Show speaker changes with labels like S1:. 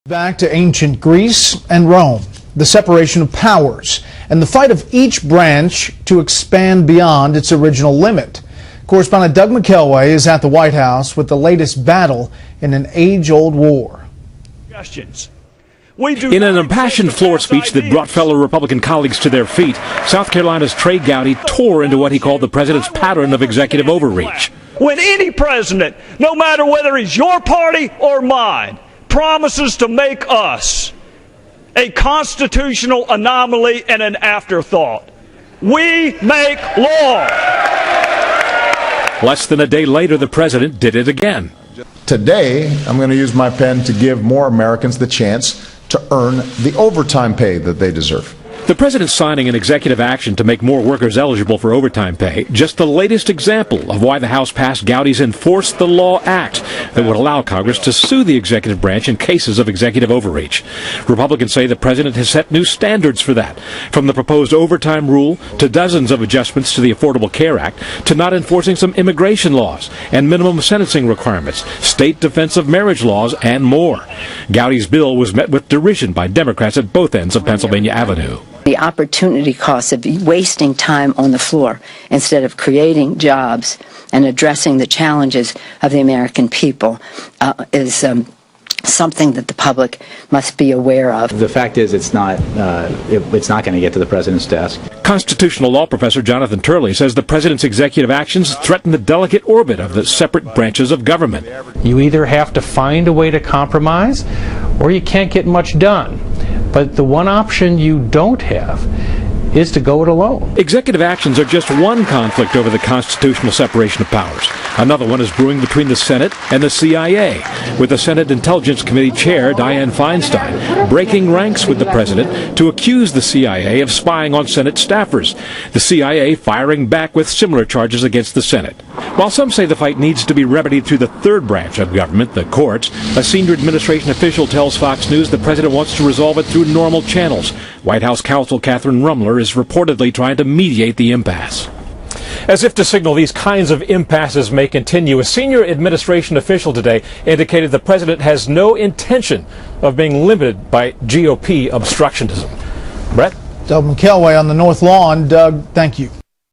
S1: Back to ancient Greece and Rome, the separation of powers, and the fight of each branch to expand beyond its original limit. Correspondent Doug McKelway is at the White House with the latest battle in an age-old war.
S2: In an impassioned floor speech that brought fellow Republican colleagues to their feet, South Carolina's Trey Gowdy tore into what he called the president's pattern of executive overreach.
S3: When any president, no matter whether he's your party or mine, promises to make us a constitutional anomaly and an afterthought, we make law.
S2: Less than a day later, the president did it again.
S4: Today, I'm going to use my pen to give more Americans the chance to earn the overtime pay that they deserve.
S2: The president signing an executive action to make more workers eligible for overtime pay, just the latest example of why the House passed Gowdy's Enforce the Law Act that would allow Congress to sue the executive branch in cases of executive overreach. Republicans say the president has set new standards for that, from the proposed overtime rule to dozens of adjustments to the Affordable Care Act to not enforcing some immigration laws and minimum sentencing requirements, state defense of marriage laws, and more. Gowdy's bill was met with derision by Democrats at both ends of Pennsylvania Avenue.
S5: The opportunity cost of wasting time on the floor instead of creating jobs and addressing the challenges of the American people is something that the public must be aware of.
S6: The fact is it's not going to get to the president's desk.
S2: Constitutional law professor Jonathan Turley says the president's executive actions threaten the delicate orbit of the separate branches of government.
S7: You either have to find a way to compromise or you can't get much done. But the one option you don't have is to go it alone.
S2: Executive actions are just one conflict over the constitutional separation of powers. Another one is brewing between the Senate and the CIA, with the Senate Intelligence Committee Chair Dianne Feinstein breaking ranks with the president to accuse the CIA of spying on Senate staffers, the CIA firing back with similar charges against the Senate. While some say the fight needs to be remedied through the third branch of government, the courts, a senior administration official tells Fox News the president wants to resolve it through normal channels. White House counsel Catherine Rumler is reportedly trying to mediate the impasse.
S8: As if to signal these kinds of impasses may continue, a senior administration official today indicated the president has no intention of being limited by GOP obstructionism. Brett?
S1: Doug McKelway on the North Lawn. Doug, thank you.